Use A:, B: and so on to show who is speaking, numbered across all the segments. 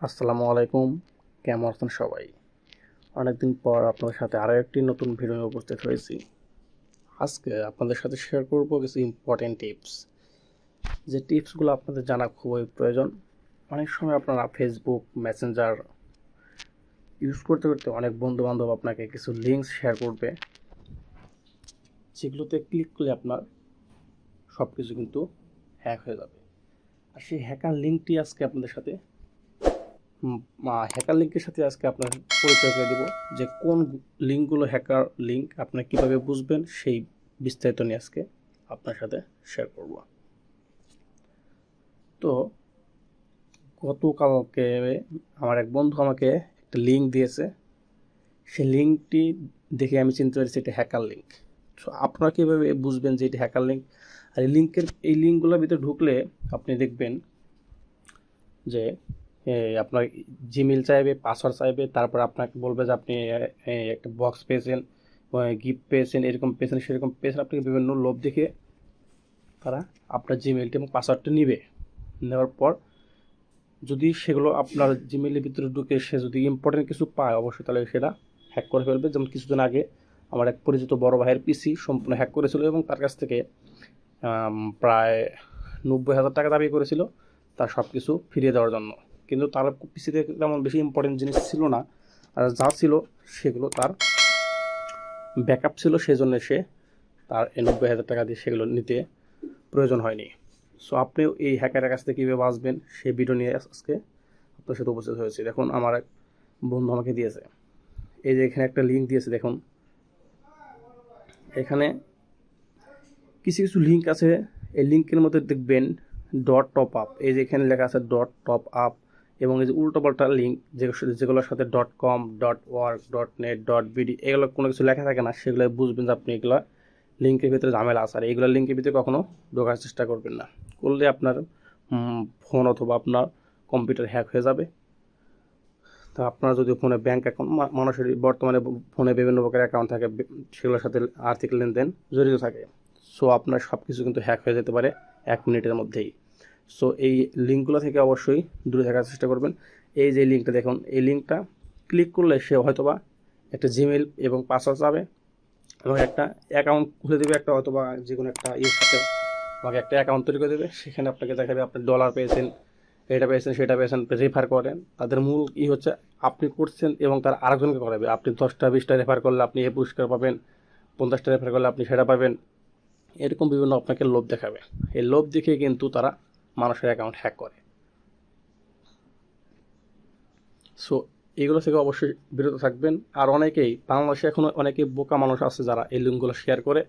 A: আসসালামু আলাইকুম, কেমন আছেন সবাই? অনেকদিন পর আপনাদের সাথে আরও একটি নতুন ভিডিও নিয়ে উপস্থিত হয়েছি। আজকে আপনাদের সাথে শেয়ার করব কিছু ইম্পর্টেন্ট টিপস, যে টিপসগুলো আপনাদের জানা খুবই প্রয়োজন। অনেক সময় আপনারা ফেসবুক মেসেঞ্জার ইউজ করতে করতে অনেক বন্ধুবান্ধব আপনাকে কিছু লিঙ্কস শেয়ার করবে, যেগুলোতে ক্লিক করলে আপনার সব কিছু কিন্তু হ্যাক হয়ে যাবে। আর সেই হ্যাকার লিঙ্কটি আজকে আপনাদের সাথে হ্যাকার লিঙ্কের সাথে আজকে আপনার পরিচয় করে দেবো, যে কোন লিঙ্কগুলো হ্যাকার লিঙ্ক, আপনার কীভাবে বুঝবেন সেই বিস্তারিত নিয়ে আজকে আপনার সাথে শেয়ার করব। তো গতকালকে আমার এক বন্ধু আমাকে একটা লিঙ্ক দিয়েছে, সেই লিঙ্কটি দেখে আমি চিন্তা করেছি এটা হ্যাকার লিঙ্ক। সো আপনারা কীভাবে বুঝবেন যে এটা হ্যাকার লিঙ্ক? আর এই লিঙ্কগুলোর ভিতরে ঢুকলে আপনি দেখবেন যে আপনার জিমেল চাইবে, পাসওয়ার্ড চাইবে, তারপর আপনাকে বলবে যে আপনি একটা বক্স পেয়েছেন, গিফট পেয়েছেন, এরকম পেয়েছেন, সেরকম পেয়েছেন। আপনাকে বিভিন্ন লোভ দেখে তারা আপনার জিমেলটি এবং পাসওয়ার্ডটা নেওয়ার পর যদি সেগুলো আপনার জিমেলের ভিতরে ঢুকে সে যদি ইম্পর্টেন্ট কিছু পায়, অবশ্যই তাহলে সেটা হ্যাক করে ফেলবে। যেমন কিছুদিন আগে আমার এক পরিচিত বড় ভাইয়ের পিসি সম্পূর্ণ হ্যাক করেছিল এবং তার কাছ থেকে প্রায় 90,000 টাকা দাবি করেছিল তার সব কিছু ফিরিয়ে দেওয়ার জন্য। কিন্তু তার পিসিতে তেমন বেশি ইম্পর্টেন্ট জিনিস ছিল না, আর যা ছিল সেগুলো তার ব্যাকআপ ছিল, সেই জন্য সে তার 90,000 টাকা দিয়ে সেগুলো নিতে প্রয়োজন হয়নি। সো আপনিও এই হ্যাকারের কাছ থেকে কীভাবে বাঁচবেন সেই ভিডিও নিয়ে আজকে আপনার সাথে উপস্থিত হয়েছে। দেখুন, আমার এক বন্ধু আমাকে দিয়েছে, এই যে এখানে একটা লিঙ্ক দিয়েছে। দেখুন, এখানে কিছু কিছু লিঙ্ক আছে, এই লিঙ্কের মধ্যে দেখবেন ডট টপ আপ, এই যে এখানে লেখা আছে ডট টপ আপ, এবং এই যে উল্টোপাল্টা লিঙ্ক যেগুলোর সাথে .com, .org, .net, .bd এগুলো কোনো কিছু লেখা থাকে না, সেগুলো বুঝবেন যে আপনি এগুলো লিঙ্কের ভিতরে ঝামেলা আছে। আর এইগুলো লিঙ্কের ভিতরে কখনো ঢোকার চেষ্টা করবেন না, করলে আপনার ফোন অথবা আপনার কম্পিউটার হ্যাক হয়ে যাবে। তো আপনার যদি ফোনে ব্যাঙ্ক অ্যাকাউন্ট, মানুষের বর্তমানে ফোনে বিভিন্ন প্রকার অ্যাকাউন্ট থাকে, সেগুলোর সাথে আর্থিক লেনদেন জড়িত থাকে, সো আপনার সব কিছু কিন্তু হ্যাক হয়ে যেতে পারে 1 মিনিটের মধ্যেই। সো এই লিঙ্কগুলো থেকে অবশ্যই দূরে থাকার চেষ্টা করবেন। এই যে লিঙ্কটা দেখুন, এই লিঙ্কটা ক্লিক করলে সে হয়তোবা একটা জিমেল এবং পাসওয়ার্ড পাবে এবং একটা অ্যাকাউন্ট খুলে দেবে, একটা অথবা যে কোনো একটা ইয়ের সাথে আমাকে একটা অ্যাকাউন্ট তৈরি করে দেবে। সেখানে আপনাকে দেখাবে আপনি ডলার পেয়েছেন, এটা পেয়েছেন, সেটা পেয়েছেন, রেফার করেন। তাদের মূল হচ্ছে আপনি করছেন এবং তার আরেকজনকে করাবে। আপনি 10টা 20টা রেফার করলে আপনি এই পুরস্কার পাবেন, 50টা রেফার করলে আপনি সেটা পাবেন, এরকম বিভিন্ন আপনাকে লোভ দেখাবে। এই লোভ দেখে কিন্তু তারা মানুষের অ্যাকাউন্ট হ্যাক করে। সো এগুলো থেকে অবশ্যই বিরত থাকবেন। আর অনেকেই বাংলাদেশে এখনও অনেকেই বোকা মানুষ আছে যারা এই লিঙ্কগুলো শেয়ার করে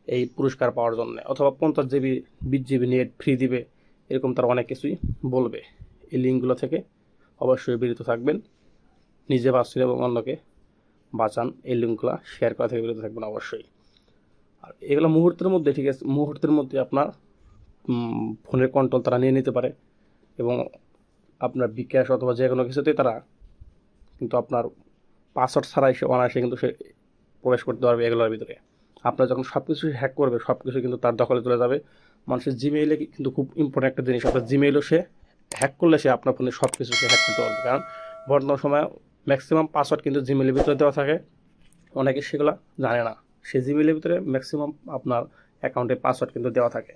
A: এই পুরস্কার পাওয়ার জন্য, অথবা 50 জিবি 20 জিবি নেট ফ্রি দিবে, এরকম তারা অনেক কিছুই বলবে। এই লিঙ্কগুলো থেকে অবশ্যই বিরত থাকবেন, নিজে বাঁচুন এবং অন্যকে বাঁচান। এই লিঙ্কগুলো শেয়ার করা থেকে বিরত থাকবেন অবশ্যই। আর এগুলো মুহূর্তের মধ্যে, ঠিক আছে, মুহূর্তের মধ্যে আপনার ফোনের কন্ট্রোল তারা নিয়ে নিতে পারে এবং আপনার বিকাশ অথবা যে কোনো কিছুতেই তারা কিন্তু আপনার পাসওয়ার্ড ছাড়াই সে অনায়াসে কিন্তু সে প্রবেশ করতে পারবে এগুলোর ভিতরে। আপনার যখন সব কিছু হ্যাক করবে, সব কিছু কিন্তু তার দখলে চলে যাবে। মানুষের জিমেইলে কিন্তু খুব ইম্পর্টেন্ট একটা জিনিস, আপনার জিমেইলও সে হ্যাক করলে সে আপনার ফোনে সব কিছু সে হ্যাক করতে পারবে। কারণ বর্তমান সময়ে ম্যাক্সিমাম পাসওয়ার্ড কিন্তু জিমেইলের ভিতরে দেওয়া থাকে, অনেকে সেগুলো জানে না। সে জিমেইলের ভিতরে ম্যাক্সিমাম আপনার অ্যাকাউন্টের পাসওয়ার্ড কিন্তু দেওয়া থাকে।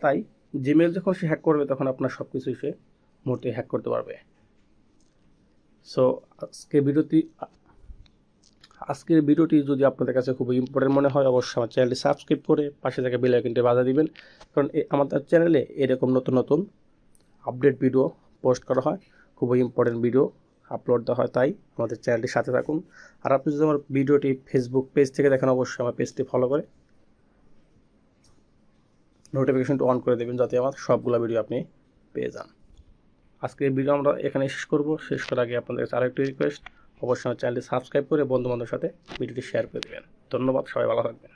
A: তাই জিমেইল যখন সে হ্যাক করবে তখন আপনার সব কিছুই সে মুহূর্তে হ্যাক করতে পারবে। সো আজকের ভিডিওটি যদি আপনাদের কাছে খুব ইম্পর্টেন্ট মনে হয়, অবশ্যই আমার চ্যানেলটি সাবস্ক্রাইব করে পাশে থাকা বেল আইকনটি বাজিয়ে দিবেন, কারণ আমাদের চ্যানেলে এরকম নতুন নতুন আপডেট ভিডিও পোস্ট করা হয়, খুবই ইম্পর্টেন্ট ভিডিও আপলোড দেওয়া হয়। তাই আমাদের চ্যানেলটির সাথে থাকুন। আর আপনি যদি আমার ভিডিওটি ফেসবুক পেজ থেকে দেখেন, অবশ্যই আমার পেজটি ফলো করে নোটিফিকেশনটি অন করে দেবেন, যাতে আমার সবগুলো ভিডিও আপনি পেয়ে যান। আজকের ভিডিও আমরা এখানে শেষ করব। শেষ করার আগে আপনাদের কাছে আরেকটি রিকোয়েস্ট, অবশ্যই আমার চ্যানেলটি সাবস্ক্রাইব করে বন্ধুবান্ধবের সাথে ভিডিওটি শেয়ার করে দেবেন। ধন্যবাদ, সবাই ভালো থাকবেন।